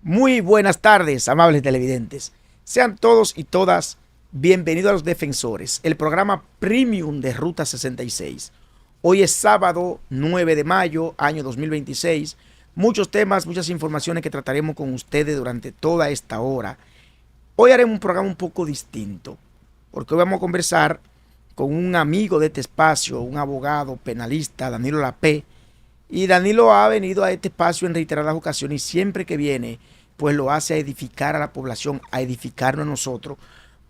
Muy buenas tardes, amables televidentes. Sean todos y todas bienvenidos a Los Defensores, el programa premium de Ruta 66. Hoy es sábado 9 de mayo, año 2026. Muchos temas, muchas informaciones que trataremos con ustedes durante toda esta hora. Hoy haremos un programa un poco distinto, porque hoy vamos a conversar con un amigo de este espacio, un abogado penalista, Danilo Lapé. Y Danilo ha venido a este espacio en reiteradas ocasiones y siempre que viene, pues lo hace a edificar a la población, a edificarnos a nosotros.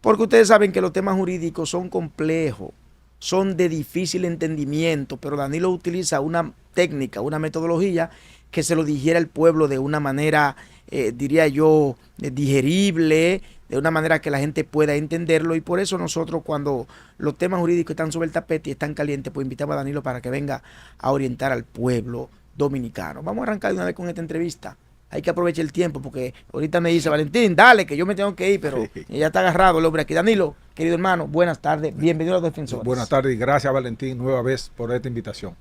Porque ustedes saben que los temas jurídicos son complejos, son de difícil entendimiento, pero Danilo utiliza una técnica, una metodología que se lo dijera al pueblo de una manera, diría yo, digerible, de una manera que la gente pueda entenderlo. Y por eso nosotros, cuando los temas jurídicos están sobre el tapete y están calientes, pues invitamos a Danilo para que venga a orientar al pueblo dominicano. Vamos a arrancar de una vez con esta entrevista. Hay que aprovechar el tiempo porque ahorita me dice Valentín, dale, que yo me tengo que ir, pero ya está agarrado el hombre aquí. Danilo, querido hermano, buenas tardes, bienvenido a Los Defensores. Buenas tardes y gracias, Valentín, nueva vez por esta invitación.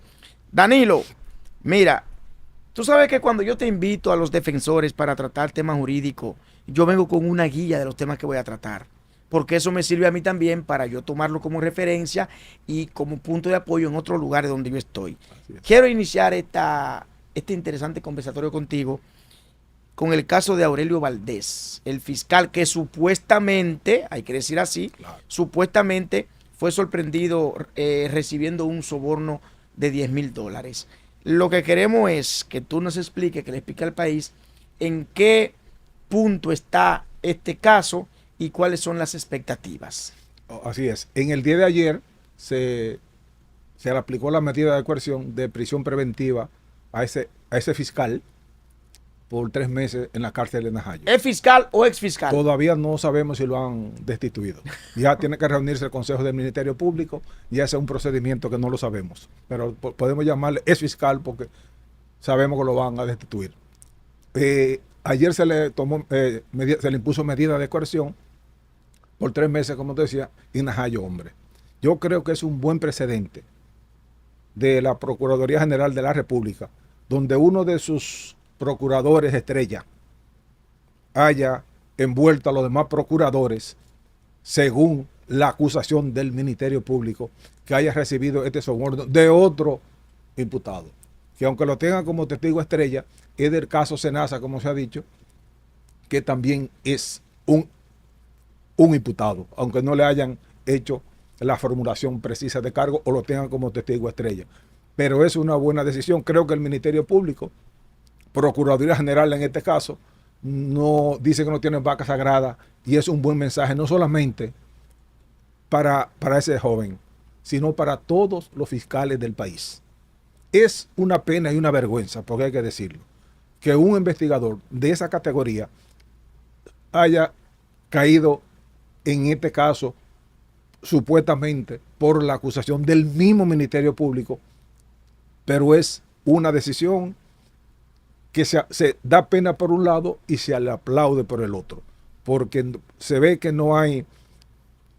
Danilo, mira, tú sabes que cuando yo te invito a Los Defensores para tratar temas jurídicos, yo vengo con una guía de los temas que voy a tratar, porque eso me sirve a mí también para yo tomarlo como referencia y como punto de apoyo en otros lugares donde yo estoy. Quiero iniciar este interesante conversatorio contigo con el caso de Aurelio Valdés, el fiscal que supuestamente, hay que decir así, claro, supuestamente fue sorprendido recibiendo un soborno de $10,000. Lo que queremos es que tú nos expliques, que le explique al país en qué punto está este caso y cuáles son las expectativas. Así es. En el día de ayer se le aplicó la medida de coerción de prisión preventiva a ese fiscal por 3 meses en la cárcel de Najayo. ¿Es fiscal o ex fiscal? Todavía no sabemos si lo han destituido. Ya tiene que reunirse el Consejo del Ministerio Público y ese es un procedimiento que no lo sabemos. Pero podemos llamarle ex fiscal porque sabemos que lo van a destituir. Ayer se le impuso medida de coerción por 3 meses, como te decía, en Najayo, hombre. Yo creo que es un buen precedente de la Procuraduría General de la República, donde uno de sus procuradores estrella haya envuelto a los demás procuradores según la acusación del Ministerio Público, que haya recibido este soborno de otro imputado, que aunque lo tengan como testigo estrella, es del caso Senasa, como se ha dicho, que también es un imputado, aunque no le hayan hecho la formulación precisa de cargo o lo tengan como testigo estrella. Pero es una buena decisión. Creo que el Ministerio Público, Procuraduría General en este caso, no dice que no tienen vaca sagrada y es un buen mensaje, no solamente para ese joven, sino para todos los fiscales del país. Es una pena y una vergüenza, porque hay que decirlo, que un investigador de esa categoría haya caído en este caso supuestamente por la acusación del mismo Ministerio Público, pero es una decisión que se da pena por un lado y se le aplaude por el otro, porque se ve que no hay,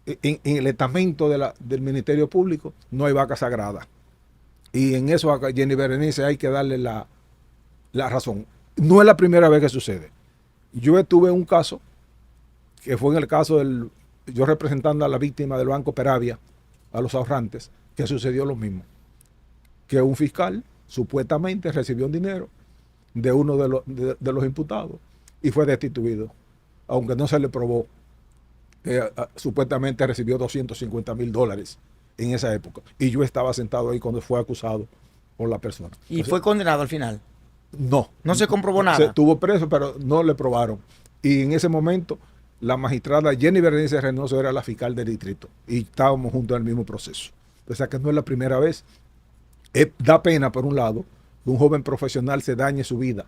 en el estamento del Ministerio Público, no hay vaca sagrada. Y en eso a Jenny Berenice hay que darle la razón. No es la primera vez que sucede. Yo tuve un caso, que fue en el caso yo representando a la víctima del Banco Peravia, a los ahorrantes, que sucedió lo mismo. Que un fiscal supuestamente recibió un dinero de uno de los imputados y fue destituido, aunque no se le probó. Supuestamente recibió $250,000 en esa época y yo estaba sentado ahí cuando fue acusado por la persona. ¿Y entonces, fue condenado al final? No se comprobó nada. Se estuvo preso, pero no le probaron. Y en ese momento la magistrada Jenny Berenice Reynoso era la fiscal del distrito y estábamos juntos en el mismo proceso. O sea que no es la primera vez. Da pena, por un lado, que un joven profesional se dañe su vida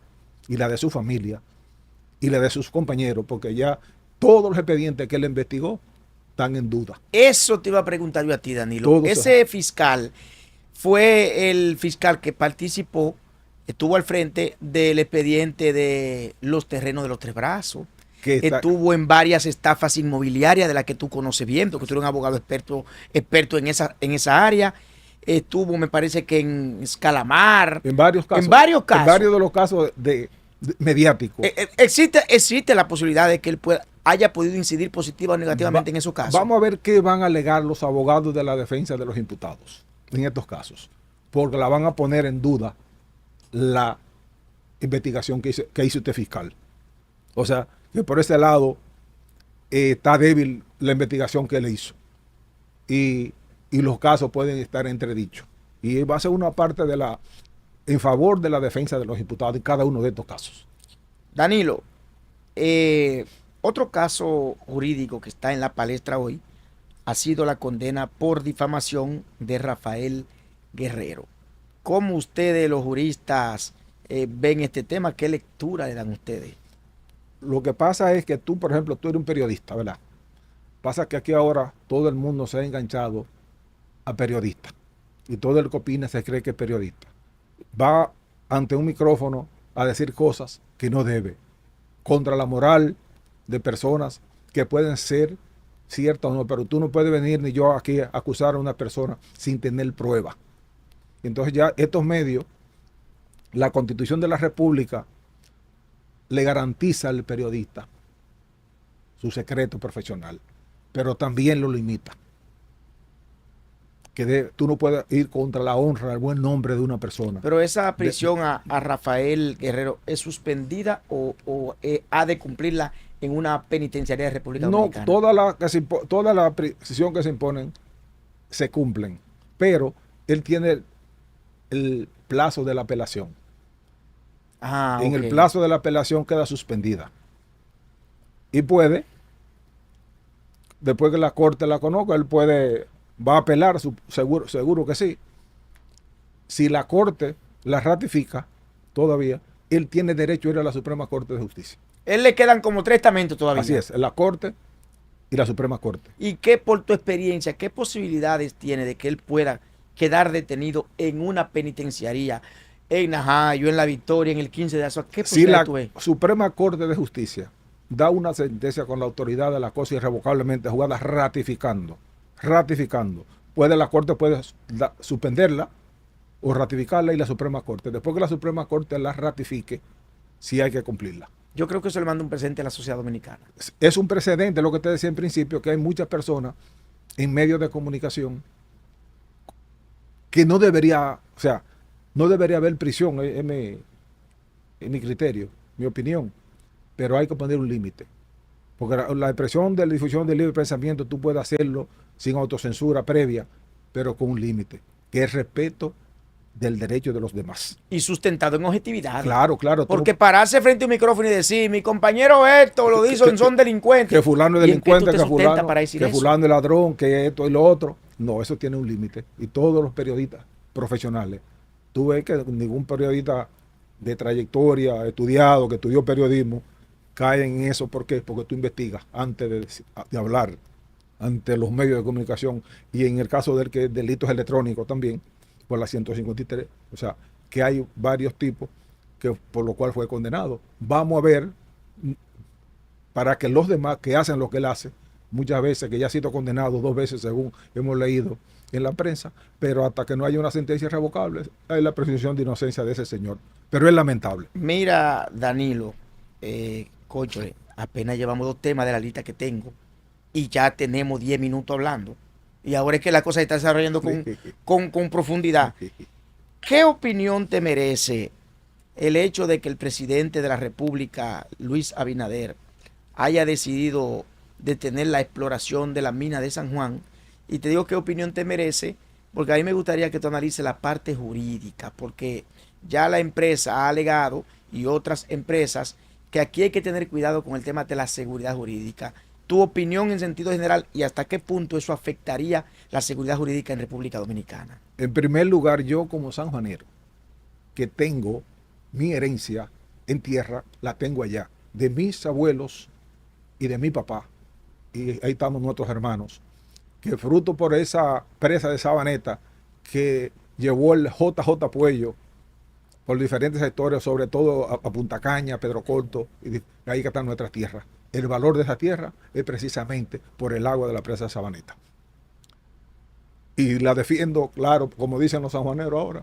y la de su familia y la de sus compañeros, porque ya todos los expedientes que él investigó están en duda. Eso te iba a preguntar yo a ti, Danilo. Ese fiscal fue el fiscal que participó, estuvo al frente del expediente de los terrenos de los Tres Brazos. Estuvo en varias estafas inmobiliarias de las que tú conoces bien, porque tú eres un abogado experto en esa área. Estuvo, me parece que en Escalamar. En varios casos. En varios casos. En varios de los casos mediático. Existe la posibilidad de que él haya podido incidir positiva o negativamente en esos casos. Vamos a ver qué van a alegar los abogados de la defensa de los imputados en estos casos, porque la van a poner en duda la investigación que hizo este fiscal. O sea, que por ese lado está débil la investigación que él hizo. Y los casos pueden estar entredichos. Y va a ser una parte en favor de la defensa de los imputados en cada uno de estos casos. Danilo, otro caso jurídico que está en la palestra hoy ha sido la condena por difamación de Rafael Guerrero. ¿Cómo ustedes, los juristas, ven este tema? ¿Qué lectura le dan ustedes? Lo que pasa es que tú, por ejemplo, tú eres un periodista, ¿verdad? Pasa que aquí ahora todo el mundo se ha enganchado a periodista. Y todo el que opina se cree que es periodista. Va ante un micrófono a decir cosas que no debe. Contra la moral de personas que pueden ser ciertas o no. Pero tú no puedes venir ni yo aquí a acusar a una persona sin tener prueba. Entonces ya estos medios, la Constitución de la República le garantiza al periodista su secreto profesional, pero también lo limita. Tú no puedes ir contra la honra, el buen nombre de una persona. Pero esa prisión a Rafael Guerrero, ¿es suspendida o ha de cumplirla en una penitenciaría de República Dominicana? No, toda la prisión que se imponen se cumplen, pero él tiene el plazo de la apelación. En el plazo de la apelación queda suspendida. Y puede, después que la corte la conozca, él va a apelar, seguro que sí. Si la corte la ratifica todavía, él tiene derecho a ir a la Suprema Corte de Justicia. Él le quedan como 3 estamentos todavía. Así es, la Corte y la Suprema Corte. ¿Y qué, por tu experiencia, qué posibilidades tiene de que él pueda quedar detenido en una penitenciaría, en Najayo, en La Victoria, en el 15 de Azua? ¿Qué posibilidades tú ves? Si la Suprema Corte de Justicia da una sentencia con la autoridad de la cosa irrevocablemente jugada ratificando, la Corte puede suspenderla o ratificarla y la Suprema Corte. Después que la Suprema Corte la ratifique, sí hay que cumplirla. Yo creo que eso le manda un presente a la sociedad dominicana. Es un precedente, lo que te decía en principio, que hay muchas personas en medios de comunicación que no debería haber prisión, es mi criterio, mi opinión, pero hay que poner un límite. Porque la expresión de la difusión del libre pensamiento tú puedes hacerlo sin autocensura previa, pero con un límite, que es respeto del derecho de los demás. Y sustentado en objetividad. Claro. Porque pararse frente a un micrófono y decir, mi compañero esto lo dice, son delincuentes. Que fulano es delincuente, que fulano es ladrón, que esto y lo otro. No, eso tiene un límite. Y todos los periodistas profesionales, tú ves que ningún periodista de trayectoria, estudiado, que estudió periodismo, cae en eso. ¿Por qué? Porque tú investigas antes de hablar ante los medios de comunicación, y en el caso del que delitos electrónicos también, por la 153, o sea, que hay varios tipos por lo cual fue condenado. Vamos a ver, para que los demás que hacen lo que él hace, muchas veces, que ya ha sido condenado 2 veces según hemos leído en la prensa, pero hasta que no haya una sentencia irrevocable, hay la presunción de inocencia de ese señor. Pero es lamentable. Mira, Danilo, cónchale, apenas llevamos 2 temas de la lista que tengo y ya tenemos 10 minutos hablando. Y ahora es que la cosa se está desarrollando con profundidad. ¿Qué opinión te merece el hecho de que el presidente de la República, Luis Abinader, haya decidido detener la exploración de la mina de San Juan? Y te digo qué opinión te merece, porque a mí me gustaría que tú analices la parte jurídica, porque ya la empresa ha alegado, y otras empresas, que aquí hay que tener cuidado con el tema de la seguridad jurídica. Tu opinión en sentido general y hasta qué punto eso afectaría la seguridad jurídica en República Dominicana. En primer lugar, yo como sanjuanero, que tengo mi herencia en tierra, la tengo allá, de mis abuelos y de mi papá, y ahí estamos nuestros hermanos, que fruto por esa presa de Sabaneta que llevó el JJ Puello por diferentes sectores, sobre todo a Punta Caña, Pedro Corto, y ahí que están nuestras tierras. El valor de esa tierra es precisamente por el agua de la presa de Sabaneta. Y la defiendo, claro, como dicen los sanjuaneros ahora,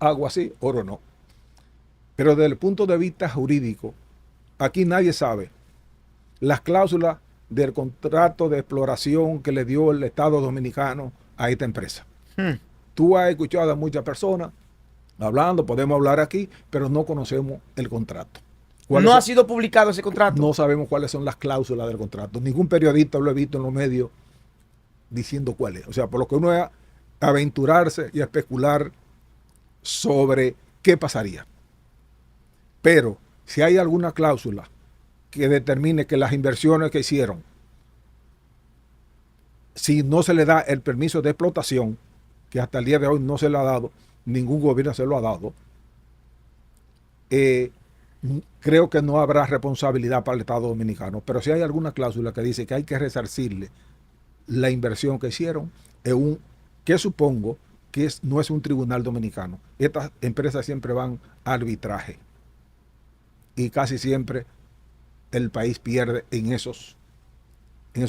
agua sí, oro no. Pero desde el punto de vista jurídico, aquí nadie sabe las cláusulas del contrato de exploración que le dio el Estado Dominicano a esta empresa. Tú has escuchado a muchas personas hablando, podemos hablar aquí, pero no conocemos el contrato. ¿No ha sido publicado ese contrato? No sabemos cuáles son las cláusulas del contrato. Ningún periodista lo he visto en los medios diciendo cuáles. O sea, por lo que uno es aventurarse y a especular sobre qué pasaría. Pero si hay alguna cláusula que determine que las inversiones que hicieron, si no se le da el permiso de explotación, que hasta el día de hoy no se le ha dado, ningún gobierno se lo ha dado, creo que no habrá responsabilidad para el Estado Dominicano. Pero si hay alguna cláusula que dice que hay que resarcirle la inversión que hicieron, que supongo que no es un tribunal dominicano. Estas empresas siempre van a arbitraje y casi siempre el país pierde en esos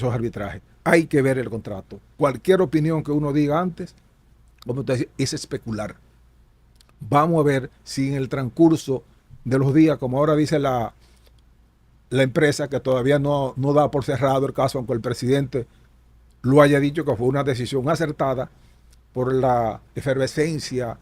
arbitrajes. Hay que ver el contrato. Cualquier opinión que uno diga antes, como te decía, es especular. Vamos a ver si en el transcurso de los días, como ahora dice la empresa, que todavía no da por cerrado el caso, aunque el presidente lo haya dicho que fue una decisión acertada por la efervescencia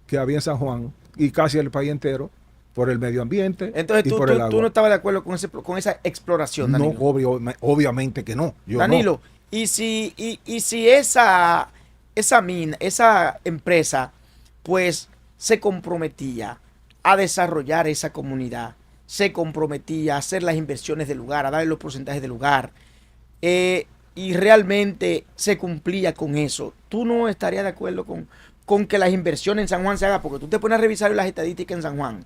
que había en San Juan y casi el país entero, por el medio ambiente. Entonces tú no estabas de acuerdo con esa exploración, Danilo. No, obviamente que no. Danilo, no. Y si esa empresa pues se comprometía a desarrollar esa comunidad, se comprometía a hacer las inversiones del lugar, a darle los porcentajes del lugar, y realmente se cumplía con eso, ¿tú no estarías de acuerdo con que las inversiones en San Juan se hagan? Porque tú te pones a revisar las estadísticas en San Juan,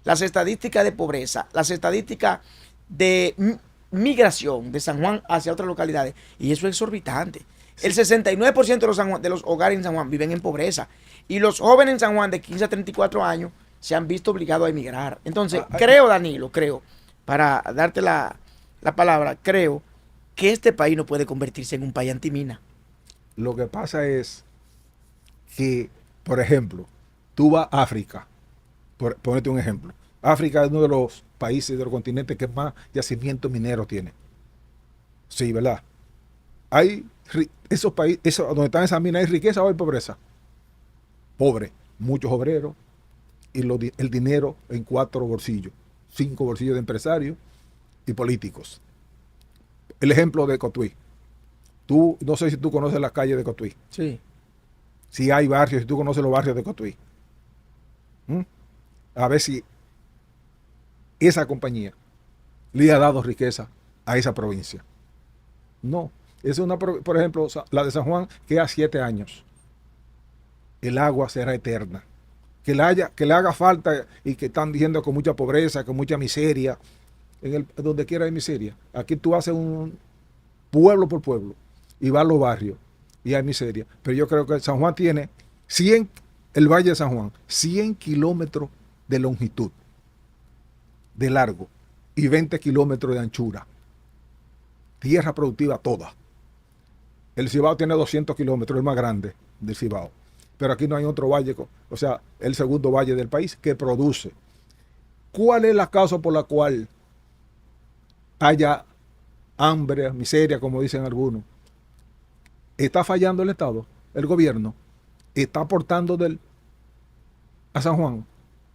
las estadísticas de pobreza, las estadísticas de migración de San Juan hacia otras localidades, y eso es exorbitante. Sí. El 69% de los hogares en San Juan viven en pobreza, y los jóvenes en San Juan de 15 a 34 años se han visto obligados a emigrar. Entonces, creo, Danilo, para darte la palabra, creo que este país no puede convertirse en un país antimina. Lo que pasa es que, por ejemplo, tú vas a África, ponete un ejemplo. África es uno de los países de los continentes que más yacimientos mineros tiene. Sí, ¿verdad? Hay esos países, donde están esas minas, ¿hay riqueza o hay pobreza? Pobre, muchos obreros y el dinero en 4 bolsillos, 5 bolsillos de empresarios y políticos. El ejemplo de Cotuí. No sé si tú conoces las calles de Cotuí. Sí. Si hay barrios, si tú conoces los barrios de Cotuí. A ver si esa compañía le ha dado riqueza a esa provincia. No. Es por ejemplo, la de San Juan, que a 7 años. El agua será eterna. Que le haga falta y que están diciendo con mucha pobreza, con mucha miseria. Donde quiera hay miseria. Aquí tú haces un pueblo por pueblo y vas a los barrios y hay miseria. Pero yo creo que San Juan tiene el Valle de San Juan, 100 kilómetros de longitud, de largo, y 20 kilómetros de anchura. Tierra productiva toda. El Cibao tiene 200 kilómetros, el más grande del Cibao. Pero aquí no hay otro valle, o sea, el segundo valle del país que produce. ¿Cuál es la causa por la cual haya hambre, miseria, como dicen algunos? ¿Está fallando el Estado? ¿El gobierno? ¿Está aportando a San Juan?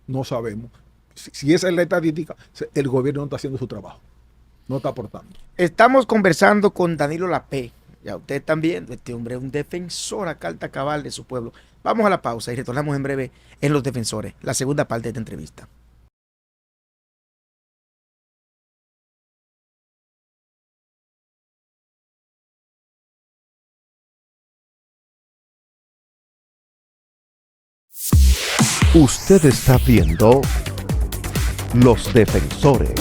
No sabemos. Si esa es la estadística, el gobierno no está haciendo su trabajo. No está aportando. Estamos conversando con Danilo Lapé. Ya ustedes están viendo, este hombre es un defensor a carta cabal de su pueblo. Vamos a la pausa y retornamos en breve en Los Defensores, la segunda parte de esta entrevista. Usted está viendo Los Defensores.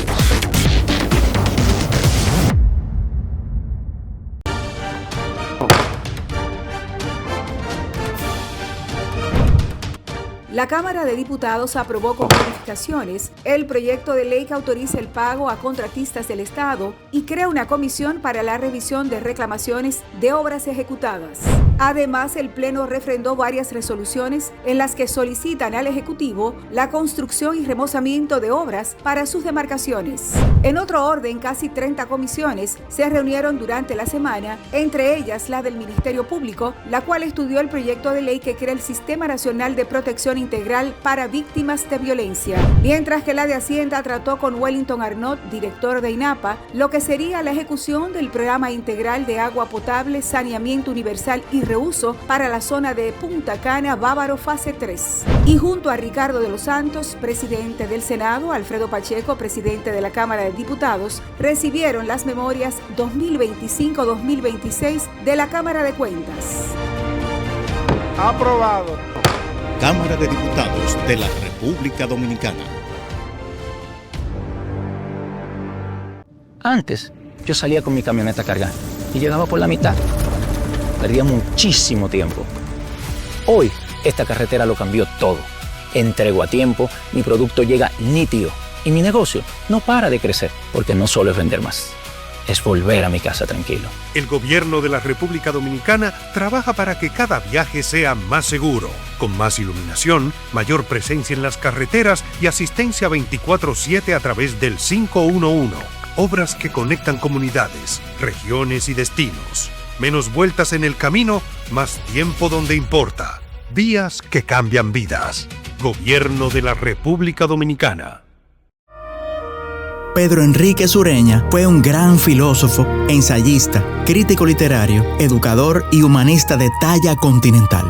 La Cámara de Diputados aprobó con modificaciones el proyecto de ley que autoriza el pago a contratistas del Estado y crea una comisión para la revisión de reclamaciones de obras ejecutadas. Además, el Pleno refrendó varias resoluciones en las que solicitan al Ejecutivo la construcción y remozamiento de obras para sus demarcaciones. En otro orden, casi 30 comisiones se reunieron durante la semana, entre ellas la del Ministerio Público, la cual estudió el proyecto de ley que crea el Sistema Nacional de Protección Integral para Víctimas de Violencia, mientras que la de Hacienda trató con Wellington Arnott, director de INAPA, lo que sería la ejecución del Programa Integral de Agua Potable, Saneamiento Universal y Reuso para la zona de Punta Cana, Bávaro, fase 3. Y junto a Ricardo de los Santos, presidente del Senado, Alfredo Pacheco, presidente de la Cámara de Diputados, recibieron las memorias 2025-2026 de la Cámara de Cuentas. Aprobado. Cámara de Diputados de la República Dominicana. Antes, yo salía con mi camioneta cargada y llegaba por la mitad. Perdía muchísimo tiempo. Hoy, esta carretera lo cambió todo. Entrego a tiempo, mi producto llega nítido y mi negocio no para de crecer, porque no solo es vender más, es volver a mi casa tranquilo. El gobierno de la República Dominicana trabaja para que cada viaje sea más seguro, con más iluminación, mayor presencia en las carreteras y asistencia 24/7 a través del 511. Obras que conectan comunidades, regiones y destinos. Menos vueltas en el camino, más tiempo donde importa. Vías que cambian vidas. Gobierno de la República Dominicana. Pedro Enrique Sureña fue un gran filósofo, ensayista, crítico literario, educador y humanista de talla continental.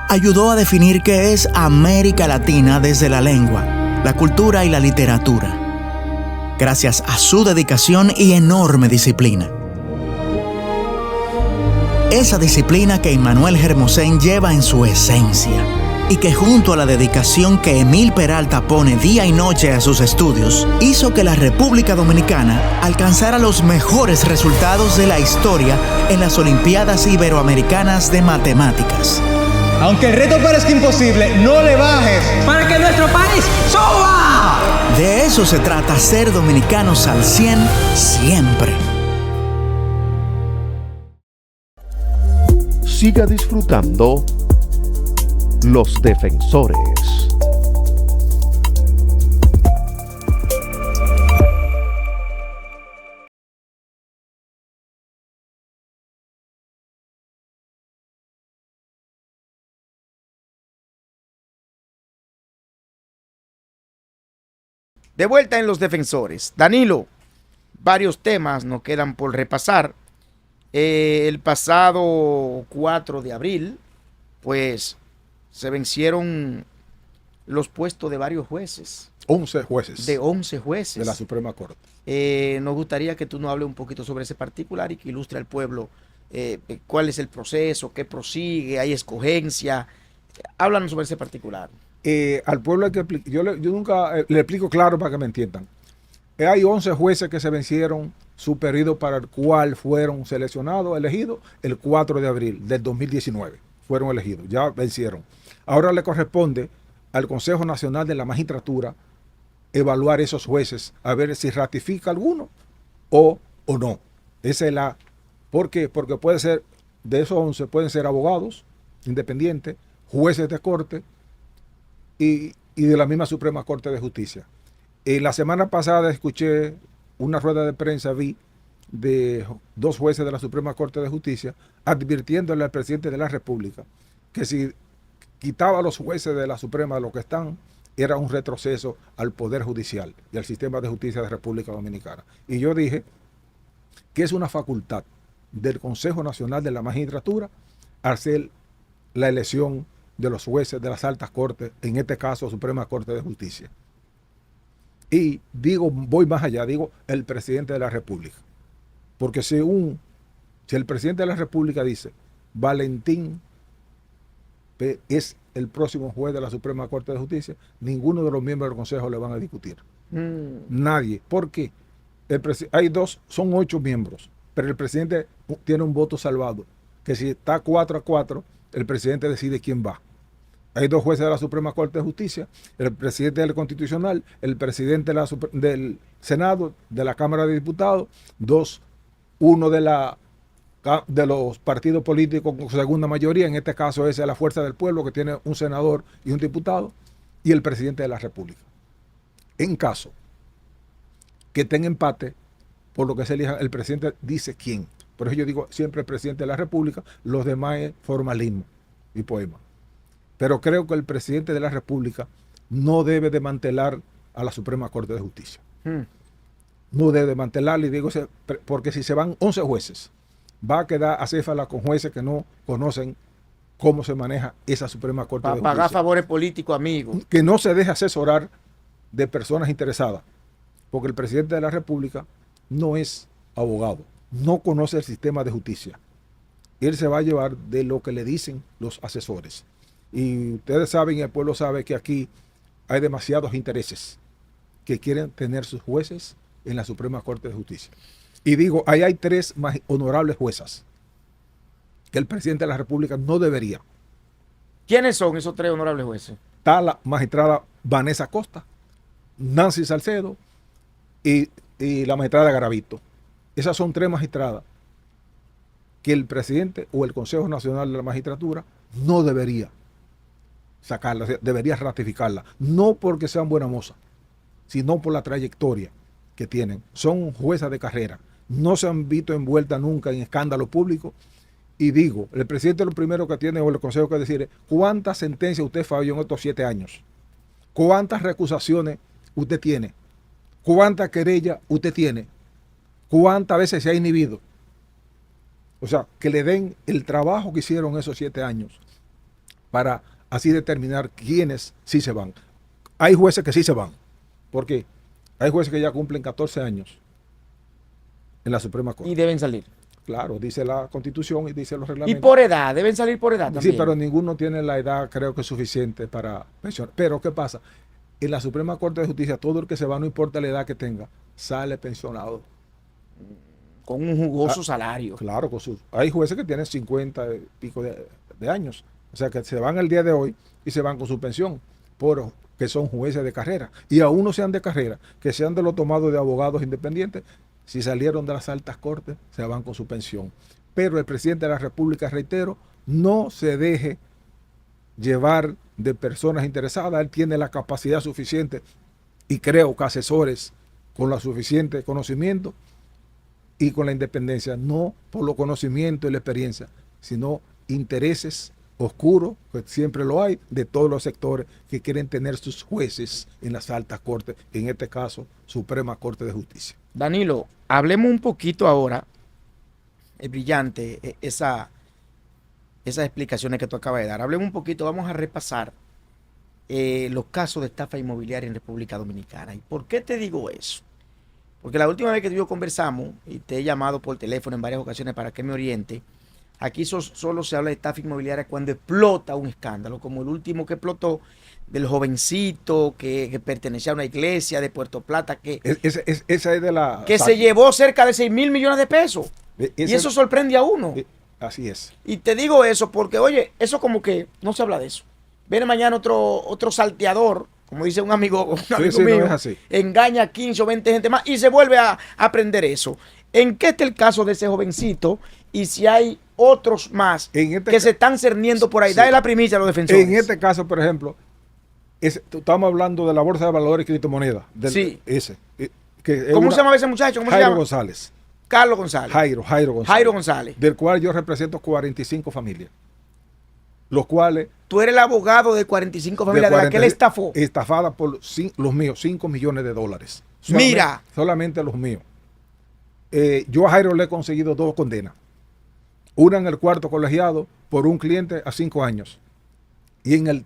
Ayudó a definir qué es América Latina desde la lengua, la cultura y la literatura, gracias a su dedicación y enorme disciplina. Esa disciplina que Immanuel Hermosén lleva en su esencia y que junto a la dedicación que Emil Peralta pone día y noche a sus estudios, hizo que la República Dominicana alcanzara los mejores resultados de la historia en las Olimpiadas Iberoamericanas de Matemáticas. Aunque el reto parezca imposible, no le bajes para que nuestro país suba. De eso se trata ser dominicanos al 100 siempre. Siga disfrutando Los Defensores. De vuelta en Los Defensores. Danilo, varios temas nos quedan por repasar. El pasado 4 de abril, pues se vencieron los puestos de varios jueces. 11 jueces. De 11 jueces. De la Suprema Corte. Nos gustaría que tú nos hables un poquito sobre ese particular y que ilustre al pueblo cuál es el proceso, qué prosigue, hay escogencia. Háblanos sobre ese particular. Al pueblo hay que explicar. Yo nunca le explico claro para que me entiendan. Hay 11 jueces que se vencieron su periodo para el cual fueron seleccionados, elegidos el 4 de abril del 2019. Fueron elegidos, ya vencieron. Ahora le corresponde al Consejo Nacional de la Magistratura evaluar esos jueces, a ver si ratifica alguno o no. Esa es la... ¿Por qué? Porque puede ser, de esos 11, pueden ser abogados independientes, jueces de corte y de la misma Suprema Corte de Justicia. La semana pasada escuché una rueda de prensa, vi de 2 jueces de la Suprema Corte de Justicia advirtiéndole al presidente de la República que si quitaba a los jueces de la Suprema de lo que están, era un retroceso al Poder Judicial y al sistema de justicia de República Dominicana. Y yo dije que es una facultad del Consejo Nacional de la Magistratura hacer la elección de los jueces de las altas cortes, en este caso Suprema Corte de Justicia. Y digo, voy más allá, digo el presidente de la República. Porque si el presidente de la República dice, Valentín es el próximo juez de la Suprema Corte de Justicia, ninguno de los miembros del Consejo le van a discutir. Nadie. ¿Por qué? Son 8 miembros, pero el presidente tiene un voto salvado, que si está 4-4, el presidente decide quién va. Hay 2 jueces de la Suprema Corte de Justicia, el presidente del Constitucional, el presidente del Senado, de la Cámara de Diputados, uno de la de los partidos políticos con segunda mayoría, en este caso es la Fuerza del Pueblo, que tiene un senador y un diputado, y el presidente de la República. En caso que tenga empate, por lo que se elija, el presidente dice quién. Por eso yo digo siempre el presidente de la República, los demás es formalismo y poema. Pero creo que el presidente de la República no debe desmantelar a la Suprema Corte de Justicia. No debe desmantelarla, y digo, porque si se van 11 jueces, va a quedar acéfala con jueces que no conocen cómo se maneja esa Suprema Corte de Justicia. Para pagar favores políticos, amigos. Que no se deje asesorar de personas interesadas, porque el presidente de la República no es abogado, no conoce el sistema de justicia. Él se va a llevar de lo que le dicen los asesores. Y ustedes saben, y el pueblo sabe, que aquí hay demasiados intereses que quieren tener sus jueces en la Suprema Corte de Justicia. Y digo, ahí hay 3 honorables juezas que el presidente de la República no debería. ¿Quiénes son esos 3 honorables jueces? Está la magistrada Vanessa Costa, Nancy Salcedo y la magistrada Garavito. Esas son 3 magistradas que el presidente o el Consejo Nacional de la Magistratura no debería sacarlas, debería ratificarlas. No porque sean buenas mozas, sino por la trayectoria que tienen. Son juezas de carrera, no se han visto envueltas nunca en escándalo público. Y digo, el presidente lo primero que tiene, o el consejo, que decir es: ¿cuántas sentencias usted falló en estos 7 años? ¿Cuántas recusaciones usted tiene? ¿Cuántas querellas usted tiene? ¿Cuántas veces se ha inhibido? O sea, que le den el trabajo que hicieron esos 7 años para así determinar quiénes sí se van. Hay jueces que sí se van. ¿Por qué? Hay jueces que ya cumplen 14 años en la Suprema Corte. Y deben salir. Claro, dice la Constitución y dice los reglamentos. Y por edad, deben salir por edad también. Sí, pero ninguno tiene la edad, creo que suficiente para pensionar. Pero ¿qué pasa? En la Suprema Corte de Justicia, todo el que se va, no importa la edad que tenga, sale pensionado. Con un jugoso salario. Claro, hay jueces que tienen 50 y pico de años. O sea, que se van el día de hoy y se van con su pensión, que son jueces de carrera. Y aún no sean de carrera, que sean de los tomados de abogados independientes, si salieron de las altas cortes, se van con su pensión. Pero el presidente de la República, reitero, no se deje llevar de personas interesadas. Él tiene la capacidad suficiente, y creo que asesores con la suficiente conocimiento y con la independencia, no por los conocimientos y la experiencia, sino intereses oscuros, que siempre lo hay, de todos los sectores que quieren tener sus jueces en las altas cortes, en este caso, Suprema Corte de Justicia. Danilo, hablemos un poquito ahora. Es brillante esas explicaciones que tú acabas de dar. Hablemos un poquito, vamos a repasar los casos de estafa inmobiliaria en República Dominicana. ¿Y por qué te digo eso? Porque la última vez que tú y yo conversamos, y te he llamado por teléfono en varias ocasiones para que me oriente, aquí solo se habla de estafa inmobiliaria cuando explota un escándalo, como el último que explotó del jovencito que pertenecía a una iglesia de Puerto Plata Esa es de la... que se llevó cerca de 6,000 millones de pesos. Y eso sorprende a uno. Así es. Y te digo eso porque, oye, eso como que no se habla de eso. Viene mañana otro salteador, como dice un amigo mío, no es así. Engaña a 15 o 20 gente más y se vuelve a aprender eso. ¿En qué está el caso de ese jovencito? Y si hay otros más que se están cerniendo por ahí. Sí. Dale la primicia a los defensores. En este caso, por ejemplo, estamos hablando de la Bolsa de Valores y Criptomonedas. Sí. ¿Cómo se llama ese muchacho? ¿Cómo Jairo se llama? González. Carlos González. Jairo González. Jairo González. Del cual yo represento 45 familias. Los cuales... Tú eres el abogado de 45 familias de la que él estafó. Estafada por los míos, 5 millones de dólares. Solamente los míos. Yo a Jairo le he conseguido 2 condenas. Una en el 4º colegiado por un cliente a 5 años. Y en el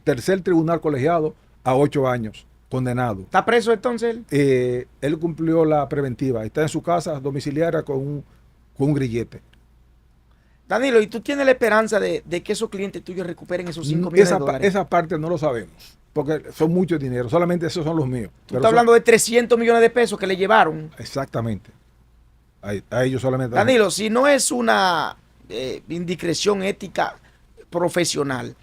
tercer tribunal colegiado a 8 años, condenado. ¿Está preso entonces él? Él cumplió la preventiva. Está en su casa domiciliaria con un grillete. Danilo, ¿y tú tienes la esperanza de que esos clientes tuyos recuperen esos 5 millones de dólares? Esa parte no lo sabemos, porque son muchos dinero. Solamente esos son los míos. Tú estás hablando de 300 millones de pesos que le llevaron. Exactamente. A ellos solamente. Danilo, si no es una indiscreción ética profesional,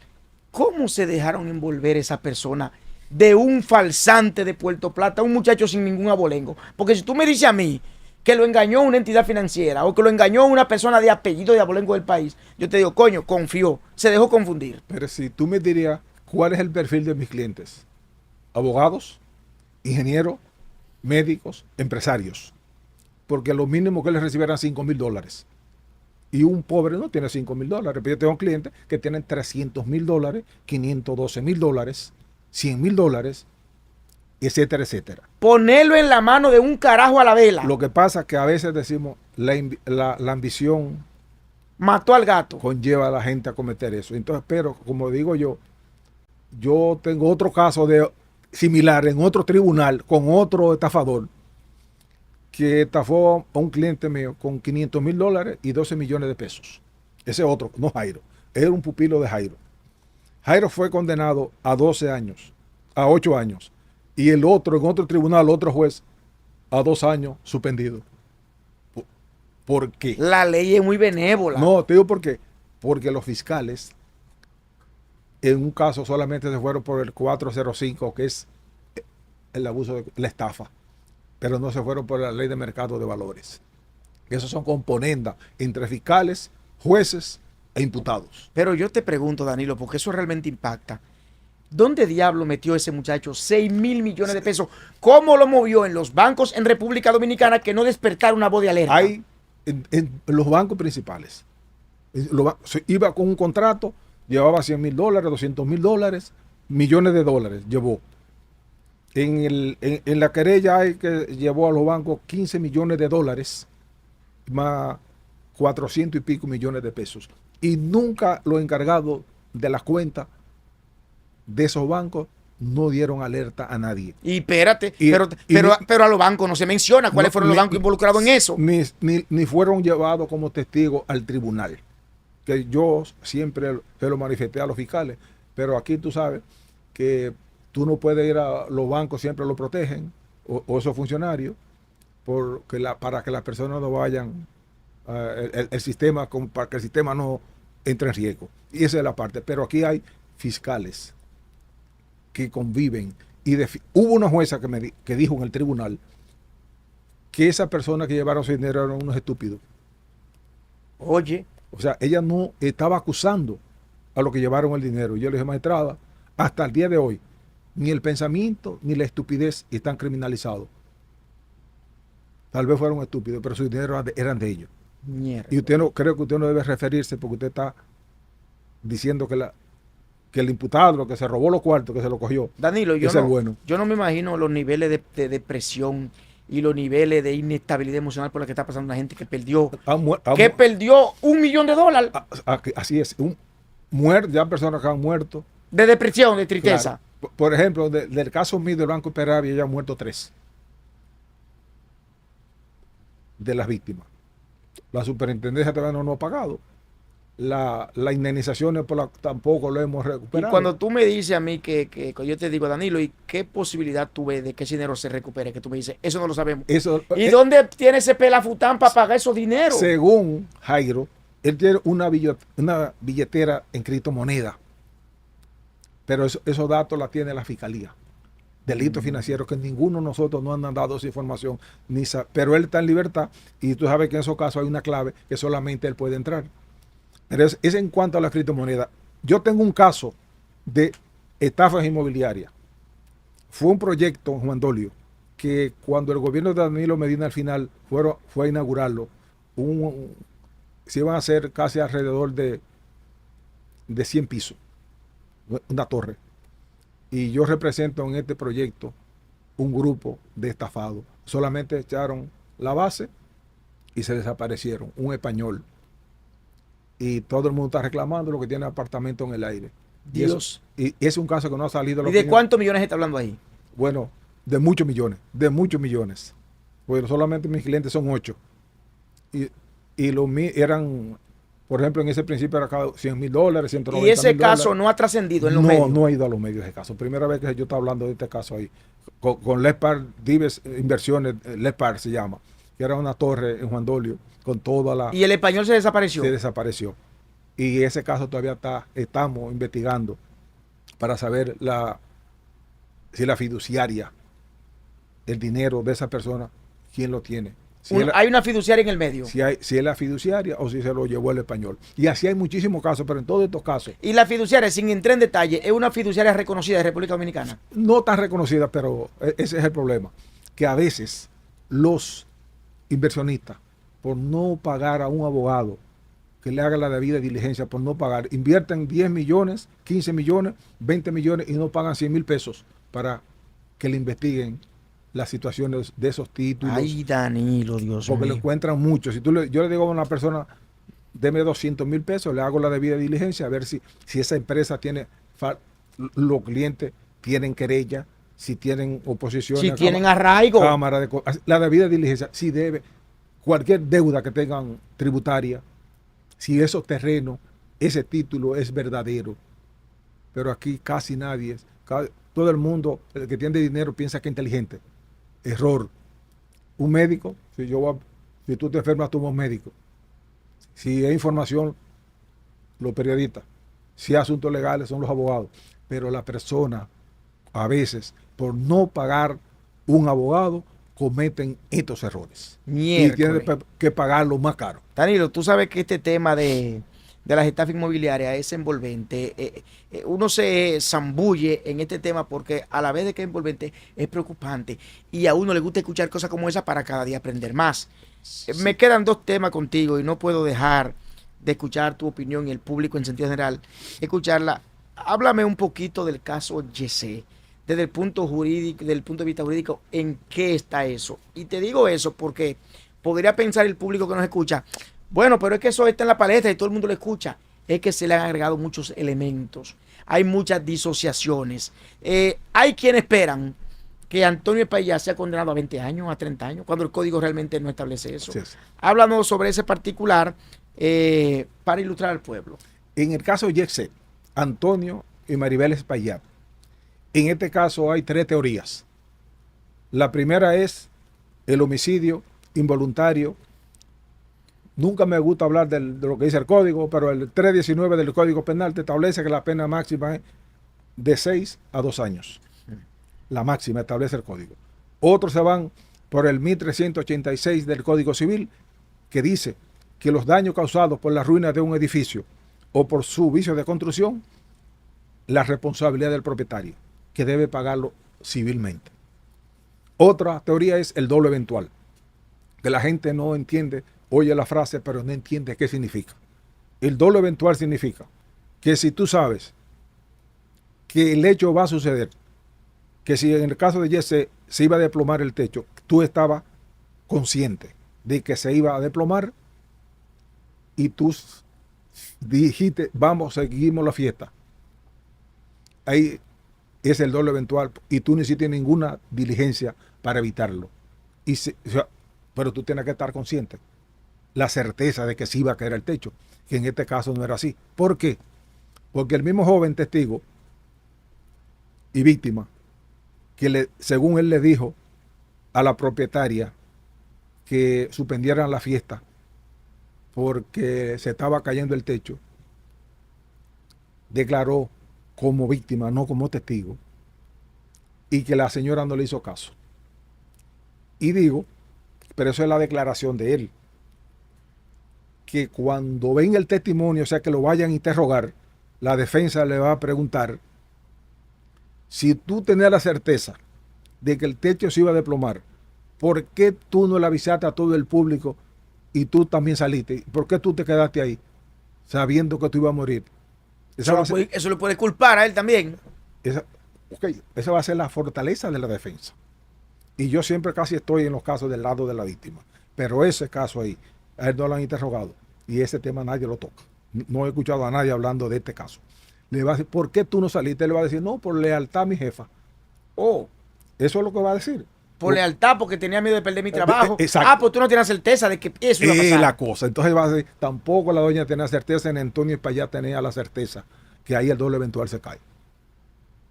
¿cómo se dejaron envolver esa persona de un falsante de Puerto Plata, un muchacho sin ningún abolengo? Porque si tú me dices a mí que lo engañó una entidad financiera o que lo engañó una persona de apellido de abolengo del país, yo te digo, coño, confió, se dejó confundir. Pero si tú me dirías, ¿cuál es el perfil de mis clientes? Abogados, ingenieros, médicos, empresarios. Porque lo mínimo que les recibieran $5,000. Y un pobre no tiene $5,000. Pero yo tengo clientes que tienen $300,000, $512,000, $100,000, etcétera, etcétera. Ponerlo en la mano de un carajo a la vela. Lo que pasa es que a veces decimos, la ambición mató al gato. Conlleva a la gente a cometer eso. Entonces, pero como digo yo tengo otro caso similar en otro tribunal con otro estafador que estafó a un cliente mío con $500,000 y 12 millones de pesos. Ese otro, no Jairo, era un pupilo de Jairo. Jairo fue condenado a 12 años, a 8 años, y el otro, en otro tribunal, otro juez, a 2 años suspendido. ¿Por qué? La ley es muy benévola. No, te digo por qué. Porque los fiscales, en un caso solamente se fueron por el 405, que es el abuso de la estafa, pero no se fueron por la ley de mercado de valores. Esos son componendas entre fiscales, jueces e imputados. Pero yo te pregunto, Danilo, porque eso realmente impacta. ¿Dónde diablo metió ese muchacho 6,000 millones de pesos? ¿Cómo lo movió en los bancos en República Dominicana que no despertaron una voz de alerta? Hay en los bancos principales. Iba con un contrato, llevaba $100,000, $200,000, millones de dólares llevó. En la querella hay que llevó a los bancos $15 millones, más 400 y pico millones de pesos. Y nunca los encargados de las cuentas de esos bancos no dieron alerta a nadie. Y espérate, pero a los bancos no se menciona cuáles fueron los bancos involucrados en eso. Ni fueron llevados como testigos al tribunal. Que yo siempre se lo manifesté a los fiscales, pero aquí tú sabes que tú no puedes ir a los bancos, siempre lo protegen, o esos funcionarios, para que las personas no vayan el sistema, para que el sistema no entre en riesgo. Y esa es la parte. Pero aquí hay fiscales que conviven. Y hubo una jueza que dijo en el tribunal que esas personas que llevaron su dinero eran unos estúpidos. Oye. O sea, ella no estaba acusando a los que llevaron el dinero. Yo le dije, magistrada, hasta el día de hoy, ni el pensamiento ni la estupidez están criminalizados. Tal vez fueron estúpidos, pero su dinero eran de ellos. Mierda. Y creo que usted no debe referirse porque usted está diciendo que el imputado, lo que se robó los cuartos, que se lo cogió, Danilo, yo bueno. no me imagino los niveles de depresión y los niveles de inestabilidad emocional por la que está pasando la gente que perdió perdió $1 millón. Así es. Ya personas que han muerto. De depresión, de tristeza. Claro. Por ejemplo, del caso mío del Banco Imperavia ya han muerto 3 de las víctimas. La superintendencia todavía no ha pagado. Las indemnizaciones tampoco lo hemos recuperado. Y cuando tú me dices a mí que yo te digo, Danilo, ¿y qué posibilidad tú ves de que ese dinero se recupere? Que tú me dices, eso no lo sabemos. ¿Y dónde tiene ese pelafután para pagar esos dineros? Según Jairo, él tiene una billetera en criptomoneda. Pero esos datos la tiene la Fiscalía. Delitos financieros que ninguno de nosotros no han dado esa información. Pero él está en libertad y tú sabes que en esos casos hay una clave que solamente él puede entrar. Pero es en cuanto a la criptomoneda. Yo tengo un caso de estafas inmobiliarias. Fue un proyecto en Juan Dolio que cuando el gobierno de Danilo Medina al final fue a inaugurarlo, se iban a hacer casi alrededor de 100 pisos, una torre. Y yo represento en este proyecto un grupo de estafados. Solamente echaron la base y se desaparecieron. Un español. Y todo el mundo está reclamando lo que tiene apartamento en el aire. Dios. Y es un caso que no ha salido. ¿Y de cuántos millones está hablando ahí? Bueno, de muchos millones. Bueno, solamente mis clientes son 8. Y los míos eran, por ejemplo, en ese principio era cada $100,000, $190,000. ¿Y ese caso no ha trascendido en los medios? No ha ido a los medios ese caso. Primera vez que yo estoy hablando de este caso ahí. Con Lespar Dives Inversiones, Lespar se llama, que era una torre en Juan Dolio, con toda la... ¿Y el español se desapareció? Se desapareció. Y ese caso todavía estamos investigando para saber si la fiduciaria, el dinero de esa persona, quién lo tiene. Hay una fiduciaria en el medio. Si es la fiduciaria o si se lo llevó el español. Y así hay muchísimos casos, pero en todos estos casos. Y la fiduciaria, sin entrar en detalle, es una fiduciaria reconocida de República Dominicana. No tan reconocida, pero ese es el problema. Que a veces los inversionistas, por no pagar a un abogado que le haga la debida diligencia, por no pagar, invierten 10 millones, 15 millones, 20 millones y no pagan 100 mil pesos para que le investiguen las situaciones de esos títulos. Ay, Danilo, Dios mío. Porque lo encuentran mucho. Si yo le digo a una persona, deme 200 mil pesos, le hago la debida diligencia, a ver si esa empresa tiene, los clientes tienen querella, si tienen oposición. Si tienen arraigo. La debida diligencia, si debe, cualquier deuda que tengan tributaria, si esos terrenos, ese título es verdadero. Pero aquí casi nadie, todo el mundo, el que tiene dinero piensa que es inteligente. Error. Un médico, si tú te enfermas, tú eres médico. Si hay información, los periodistas. Si hay asuntos legales, son los abogados. Pero la persona, a veces, por no pagar un abogado, cometen estos errores. Miércoles. Y tienen que pagarlo más caro. Danilo, tú sabes que este tema de las estafas inmobiliarias es envolvente. Uno se zambulle en este tema porque a la vez de que es envolvente es preocupante y a uno le gusta escuchar cosas como esa para cada día aprender más. Sí. Me quedan 2 temas contigo y no puedo dejar de escuchar tu opinión y el público en sentido general escucharla. Háblame un poquito del caso Yesé, desde el punto jurídico, desde el punto de vista jurídico, ¿en qué está eso? Y te digo eso porque podría pensar el público que nos escucha, bueno, pero es que eso está en la palestra y todo el mundo lo escucha. Es que se le han agregado muchos elementos. Hay muchas disociaciones. Hay quienes esperan que Antonio Espaillat sea condenado a 20 años, a 30 años, cuando el código realmente no establece eso. Sí. Háblanos sobre ese particular para ilustrar al pueblo. En el caso de Yesé, Antonio y Maribel Espaillat, en este caso hay 3 teorías. La primera es el homicidio involuntario. Nunca me gusta hablar de lo que dice el código, pero el 319 del Código Penal te establece que la pena máxima es de 6 a 2 años. La máxima establece el código. Otros se van por el 1386 del Código Civil, que dice que los daños causados por la ruina de un edificio o por su vicio de construcción, la responsabilidad del propietario, que debe pagarlo civilmente. Otra teoría es el dolo eventual, que la gente no entiende. Oye la frase, pero no entiende qué significa. El dolo eventual significa que si tú sabes que el hecho va a suceder, que si en el caso de Yesé se iba a desplomar el techo, tú estabas consciente de que se iba a desplomar y tú dijiste, vamos, seguimos la fiesta. Ahí es el dolo eventual y tú no hiciste ninguna diligencia para evitarlo. Pero tú tienes que estar consciente. La certeza de que sí iba a caer el techo, que en este caso no era así. ¿Por qué? Porque el mismo joven testigo y víctima, que según él le dijo a la propietaria que suspendieran la fiesta porque se estaba cayendo el techo, declaró como víctima, no como testigo, y que la señora no le hizo caso. Y digo, pero eso es la declaración de él, que cuando ven el testimonio, o sea, que lo vayan a interrogar, la defensa le va a preguntar si tú tenías la certeza de que el techo se iba a desplomar, ¿por qué tú no le avisaste a todo el público y tú también saliste? ¿Por qué tú te quedaste ahí sabiendo que tú ibas a morir? Eso lo puede culpar a él también. Esa va a ser la fortaleza de la defensa. Y yo siempre casi estoy en los casos del lado de la víctima. Pero ese caso ahí, a él no lo han interrogado. Y ese tema nadie lo toca. No he escuchado a nadie hablando de este caso. Le va a decir, ¿por qué tú no saliste? Él le va a decir, no, por lealtad a mi jefa. Oh, eso es lo que va a decir. Por lealtad, porque tenía miedo de perder mi trabajo. Exacto. Pues tú no tienes certeza de que eso iba a pasar. La cosa. Entonces va a decir, tampoco la doña tenía certeza, en Antonio Espaillat tenía la certeza que ahí el doble eventual se cae.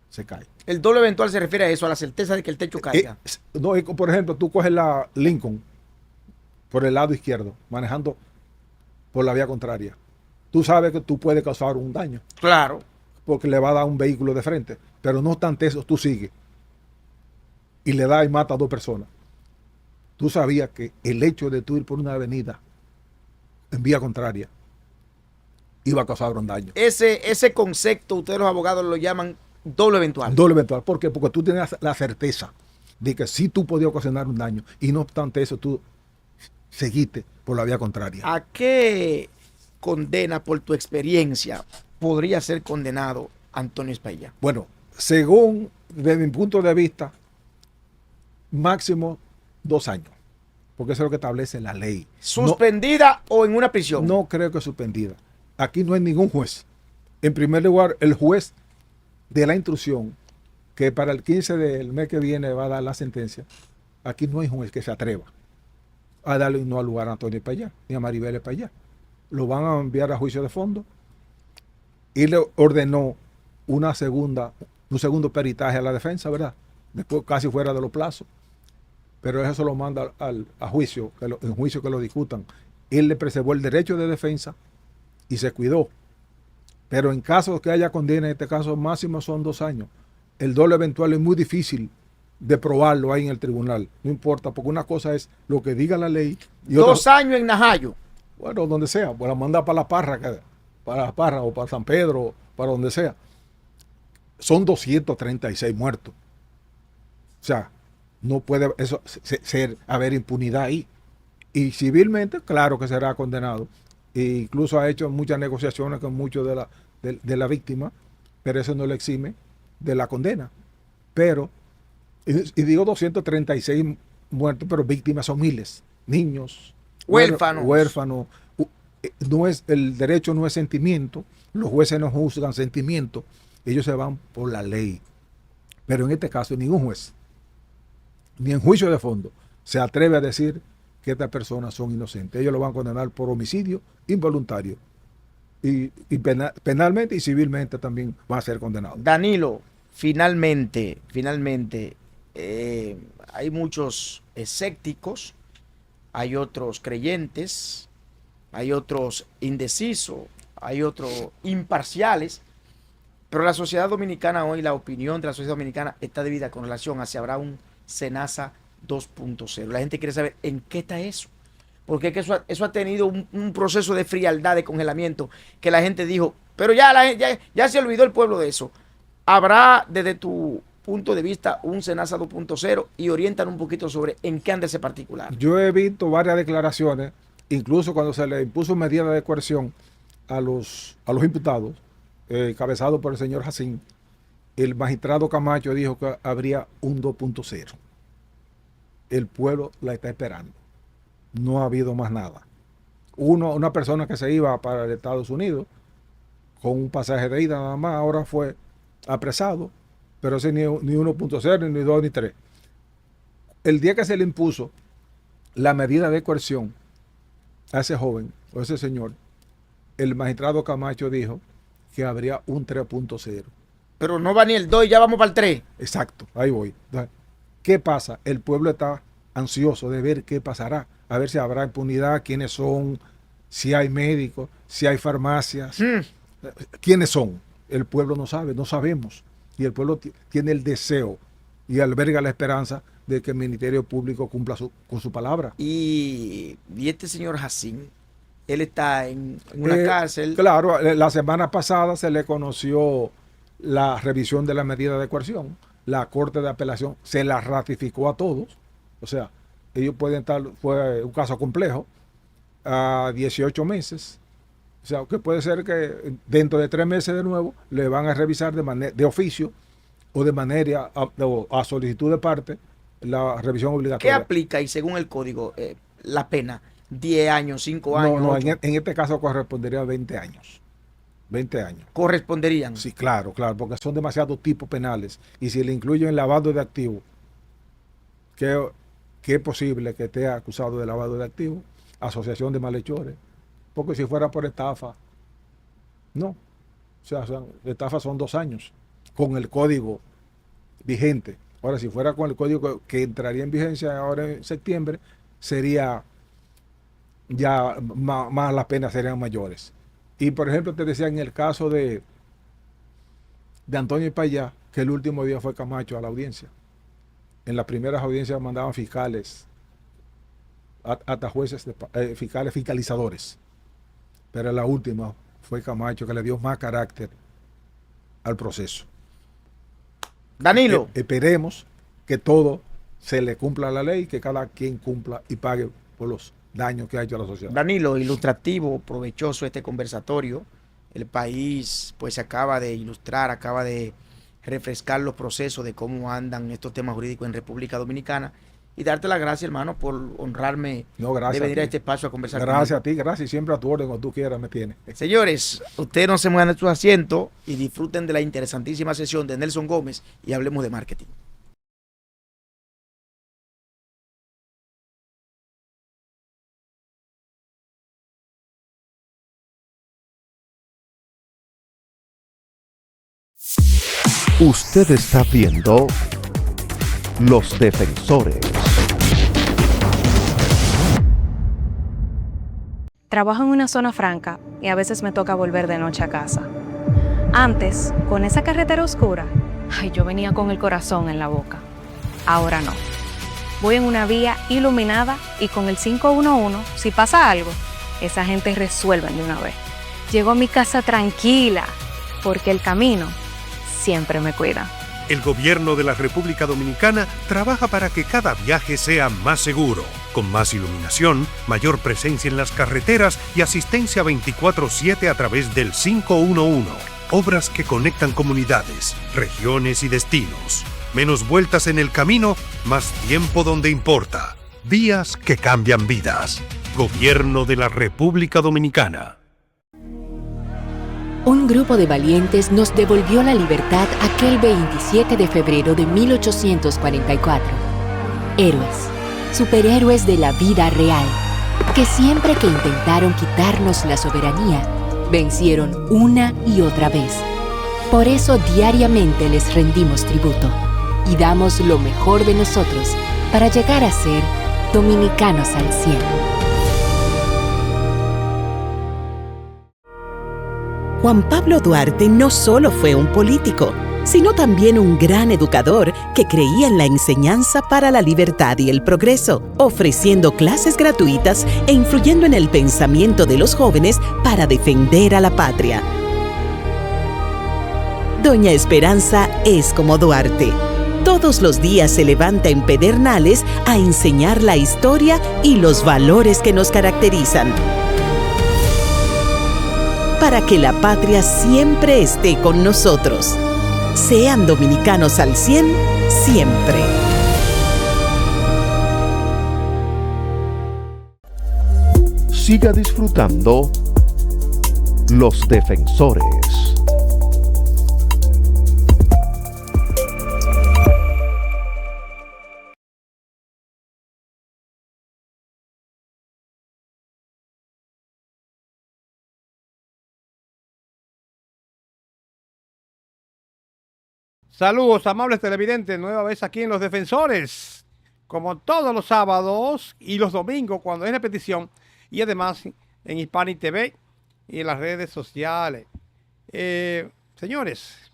Se cae. El doble eventual se refiere a eso, a la certeza de que el techo caiga. No, por ejemplo, tú coges la Lincoln por el lado izquierdo, manejando por la vía contraria. Tú sabes que tú puedes causar un daño. Claro. Porque le va a dar un vehículo de frente. Pero no obstante eso, tú sigues. Y le da y mata a 2 personas. tú sabías que el hecho de tú ir por una avenida en vía contraria iba a causar un daño. Ese concepto, ustedes los abogados lo llaman doble eventual. Doble eventual. ¿Por qué? Porque tú tenías la certeza de que sí tú podías ocasionar un daño y no obstante eso tú seguiste por la vía contraria. ¿A qué condena por tu experiencia podría ser condenado Antonio Espaillat? Bueno, según, desde mi punto de vista, máximo 2 años. Porque eso es lo que establece la ley. ¿Suspendida o en una prisión? No creo que suspendida. Aquí no hay ningún juez. En primer lugar, el juez de la instrucción, que para el 15 del mes que viene va a dar la sentencia, aquí no hay juez que se atreva a darle no al lugar a Antonio Espaillat, ni a Maribel Espaillat. Lo van a enviar a juicio de fondo y le ordenó un segundo peritaje a la defensa, ¿verdad? Después casi fuera de los plazos. Pero eso lo manda a juicio, en juicio que lo discutan. Él le preservó el derecho de defensa y se cuidó. Pero en caso que haya condena, en este caso máximo son 2 años. El doble eventual es muy difícil de probarlo ahí en el tribunal. No importa, porque una cosa es lo que diga la ley. Y 2 años en Najayo. Bueno, donde sea. Pues la manda para La Parra o para San Pedro, para donde sea. Son 236 muertos. O sea, no puede eso haber impunidad ahí. Y civilmente, claro que será condenado. E incluso ha hecho muchas negociaciones con muchos de la víctima, pero eso no le exime de la condena. Pero, y digo 236 muertos, pero víctimas son miles. Niños, huérfanos. No es, el derecho no es sentimiento. Los jueces no juzgan sentimiento. Ellos se van por la ley. Pero en este caso, ningún juez, ni en juicio de fondo, se atreve a decir que estas personas son inocentes. Ellos lo van a condenar por homicidio involuntario. Y penalmente y civilmente también van a ser condenados. Danilo, finalmente, hay muchos escépticos, hay otros creyentes, hay otros indecisos, hay otros imparciales, pero la sociedad dominicana hoy, la opinión de la sociedad dominicana está dividida con relación a si habrá un SENASA 2.0. La gente quiere saber en qué está eso, porque es que eso ha tenido un proceso de frialdad, de congelamiento, que la gente dijo, pero ya se olvidó el pueblo de eso. ¿Habrá desde tu punto de vista un SENASA 2.0 y orientan un poquito sobre en qué anda ese particular? Yo he visto varias declaraciones, incluso cuando se le impuso medida de coerción a los imputados, encabezado por el señor Jacín, el magistrado Camacho dijo que habría un 2.0. El pueblo la está esperando. No ha habido más nada. Una persona que se iba para Estados Unidos con un pasaje de ida nada más, ahora fue apresado, pero ese ni 1.0, ni 2, ni 3. El día que se le impuso la medida de coerción a ese joven o a ese señor, el magistrado Camacho dijo que habría un 3.0. Pero no va ni el 2 y ya vamos para el 3. Exacto, ahí voy. ¿Qué pasa? El pueblo está ansioso de ver qué pasará, a ver si habrá impunidad, quiénes son, si hay médicos, si hay farmacias, quiénes son. El pueblo no sabe, no sabemos. Y el pueblo tiene el deseo y alberga la esperanza de que el Ministerio Público cumpla con su palabra. Y este señor Jacín, él está en una cárcel. Claro, la semana pasada se le conoció la revisión de la medida de coerción. La Corte de Apelación se la ratificó a todos. O sea, ellos pueden estar, fue un caso complejo, a 18 meses. O sea, que puede ser que dentro de 3 meses de nuevo le van a revisar de oficio o de manera a solicitud de parte la revisión obligatoria. ¿Qué aplica y según el código la pena? 10 años, 5 años. No, en este caso correspondería a 20 años. 20 años. ¿Corresponderían? Sí, claro, porque son demasiados tipos penales. Y si le incluyen lavado de activos, que es posible que esté acusado de lavado de activos, asociación de malhechores, porque si fuera por estafa, no. O sea, estafa son 2 años, con el código vigente. Ahora, si fuera con el código que entraría en vigencia ahora en septiembre, sería ya más las penas serían mayores. Y por ejemplo, te decía en el caso de Antonio Espaillat, que el último día fue Camacho a la audiencia. En las primeras audiencias mandaban fiscales hasta jueces, fiscales, fiscalizadores. Pero la última fue Camacho, que le dio más carácter al proceso. Danilo. Esperemos que todo se le cumpla la ley, que cada quien cumpla y pague por los daños que ha hecho a la sociedad. Danilo, ilustrativo, provechoso este conversatorio. El país pues acaba de ilustrar, acaba de refrescar los procesos de cómo andan estos temas jurídicos en República Dominicana. Y darte las gracias, hermano, por honrarme de venir a este espacio a conversar Gracias conmigo. a ti, gracias. Y siempre a tu orden, cuando tú quieras, me tienes. Señores, ustedes no se muevan de sus asientos y disfruten de la interesantísima sesión de Nelson Gómez y hablemos de marketing. Usted está viendo Los Defensores. Trabajo en una zona franca y a veces me toca volver de noche a casa. Antes, con esa carretera oscura, yo venía con el corazón en la boca. Ahora no. Voy en una vía iluminada y con el 511, si pasa algo, esa gente resuelve de una vez. Llego a mi casa tranquila, porque el camino siempre me cuida. El gobierno de la República Dominicana trabaja para que cada viaje sea más seguro, con más iluminación, mayor presencia en las carreteras y asistencia 24/7 a través del 511. Obras que conectan comunidades, regiones y destinos. Menos vueltas en el camino, más tiempo donde importa. Vías que cambian vidas. Gobierno de la República Dominicana. Un grupo de valientes nos devolvió la libertad aquel 27 de febrero de 1844. Héroes, superhéroes de la vida real, que siempre que intentaron quitarnos la soberanía, vencieron una y otra vez. Por eso diariamente les rendimos tributo y damos lo mejor de nosotros para llegar a ser dominicanos al 100. Juan Pablo Duarte no solo fue un político, sino también un gran educador que creía en la enseñanza para la libertad y el progreso, ofreciendo clases gratuitas e influyendo en el pensamiento de los jóvenes para defender a la patria. Doña Esperanza es como Duarte. Todos los días se levanta en Pedernales a enseñar la historia y los valores que nos caracterizan, para que la patria siempre esté con nosotros. Sean dominicanos al 100 siempre. Siga disfrutando Los Defensores. Saludos, amables televidentes, nueva vez aquí en Los Defensores, como todos los sábados y los domingos cuando hay repetición, y además en Hispanic TV y en las redes sociales. Señores,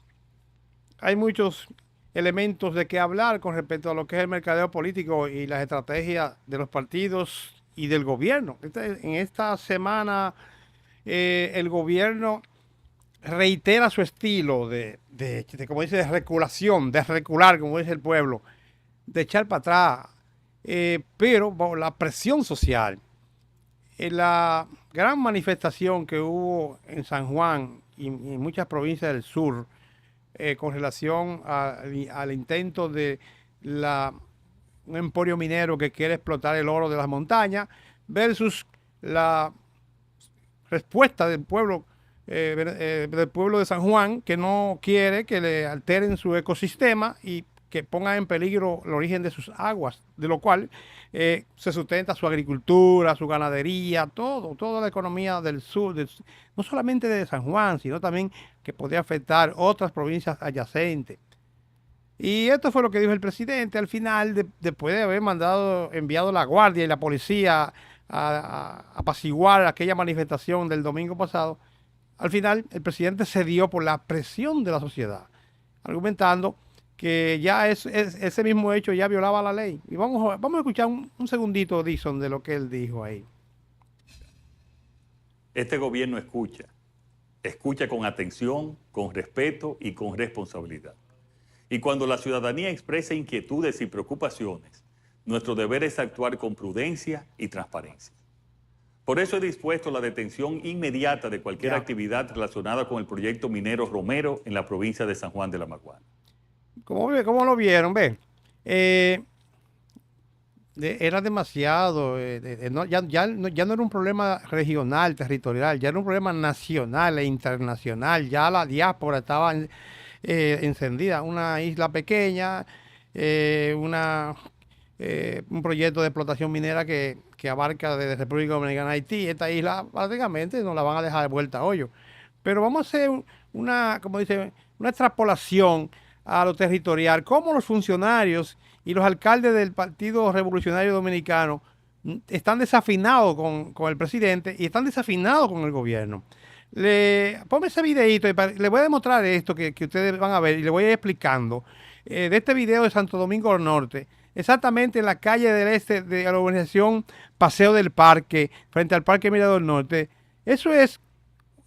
hay muchos elementos de qué hablar con respecto a lo que es el mercadeo político y las estrategias de los partidos y del gobierno. En esta semana el gobierno reitera su estilo de como dice, de reculación, de recular, como dice el pueblo, de echar para atrás, pero bajo la presión social. La gran manifestación que hubo en San Juan y en muchas provincias del sur con relación al intento de un emporio minero que quiere explotar el oro de las montañas versus la respuesta del pueblo de San Juan, que no quiere que le alteren su ecosistema y que pongan en peligro el origen de sus aguas, de lo cual se sustenta su agricultura, su ganadería, toda la economía del sur, no solamente de San Juan, sino también que podría afectar otras provincias adyacentes. Y esto fue lo que dijo el presidente al final, después de haber enviado la guardia y la policía a apaciguar aquella manifestación del domingo pasado. Al final, el presidente cedió por la presión de la sociedad, argumentando que ya ese mismo hecho ya violaba la ley. Y vamos a escuchar un segundito, Dixon, de lo que él dijo ahí. Este gobierno escucha con atención, con respeto y con responsabilidad. Y cuando la ciudadanía expresa inquietudes y preocupaciones, nuestro deber es actuar con prudencia y transparencia. Por eso he dispuesto la detención inmediata de cualquier actividad relacionada con el proyecto minero Romero en la provincia de San Juan de la Maguana. ¿Cómo lo vieron? Ve, era demasiado, ya no era un problema regional, territorial, ya era un problema nacional e internacional. Ya la diáspora estaba encendida. Una isla pequeña, un proyecto de explotación minera que abarca desde República Dominicana a Haití. Esta isla prácticamente nos la van a dejar de vuelta a hoyo. Pero vamos a hacer una extrapolación a lo territorial, cómo los funcionarios y los alcaldes del Partido Revolucionario Dominicano están desafinados con el presidente y están desafinados con el gobierno. Ponme ese videito y le voy a demostrar esto que ustedes van a ver y le voy a ir explicando de este video de Santo Domingo del Norte, exactamente en la calle del este de la urbanización Paseo del Parque, frente al Parque Mirador Norte. Eso es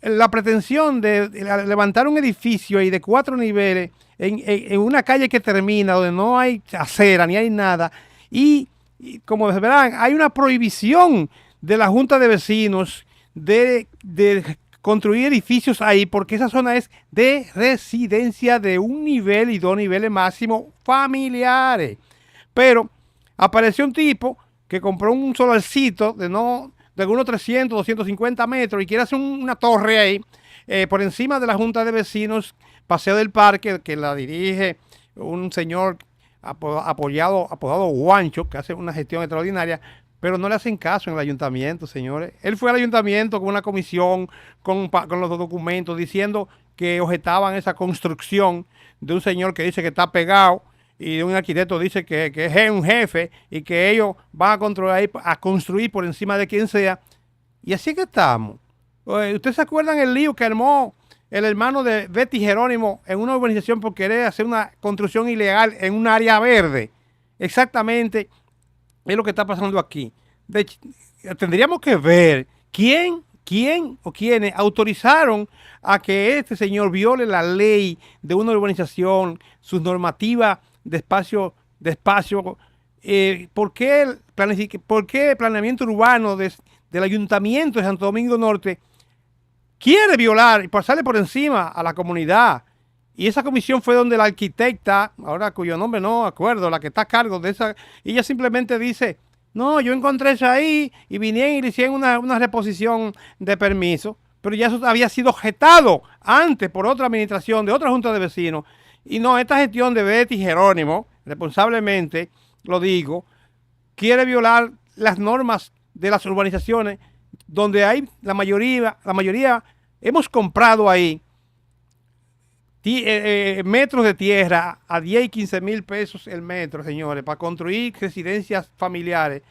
la pretensión de levantar un edificio ahí de 4 niveles en una calle que termina, donde no hay acera ni hay nada. Y como verán, hay una prohibición de la Junta de Vecinos de construir edificios ahí, porque esa zona es de residencia de 1 nivel y 2 niveles máximo familiares. Pero apareció un tipo que compró un solarcito de algunos 300, 250 metros y quiere hacer una torre ahí por encima de la Junta de Vecinos Paseo del Parque, que la dirige un señor apodado Guancho, que hace una gestión extraordinaria, pero no le hacen caso en el ayuntamiento, señores. Él fue al ayuntamiento con una comisión, con los documentos, diciendo que objetaban esa construcción de un señor que dice que está pegado y de un arquitecto dice que es un jefe y que ellos van a construir por encima de quien sea. Y así que estamos. ¿Ustedes se acuerdan el lío que armó el hermano de Betty Jerónimo en una urbanización por querer hacer una construcción ilegal en un área verde? Exactamente es lo que está pasando aquí. Tendríamos que ver quién o quiénes autorizaron a que este señor viole la ley de una urbanización, sus normativas de espacio. ¿Por qué el planeamiento urbano del Ayuntamiento de Santo Domingo Norte quiere violar y pasarle por encima a la comunidad? Y esa comisión fue donde la arquitecta, ahora cuyo nombre no acuerdo, la que está a cargo de esa, ella simplemente dice, no, yo encontré eso ahí y vinieron y le hicieron una reposición de permiso, pero ya eso había sido objetado antes por otra administración de otra junta de vecinos. Y no, esta gestión de Betty Jerónimo, responsablemente, lo digo, quiere violar las normas de las urbanizaciones donde hay la mayoría hemos comprado ahí metros de tierra a 10 y 15 mil pesos el metro, señores, para construir residencias familiares.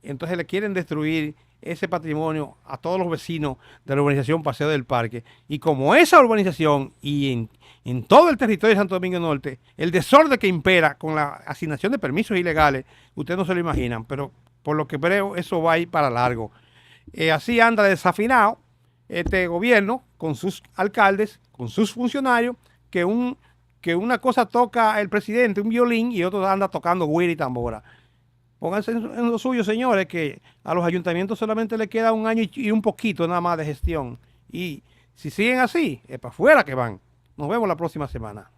Entonces le quieren destruir ese patrimonio a todos los vecinos de la urbanización Paseo del Parque. Y como esa urbanización y en todo el territorio de Santo Domingo Norte, el desorden que impera con la asignación de permisos ilegales, ustedes no se lo imaginan, pero por lo que veo eso va a ir para largo. Así anda desafinado este gobierno con sus alcaldes, con sus funcionarios, que una cosa toca el presidente, un violín, y otro anda tocando güira y tambora. Pónganse en lo suyo, señores, que a los ayuntamientos solamente le queda 1 año y un poquito nada más de gestión. Y si siguen así, es para afuera que van. Nos vemos la próxima semana.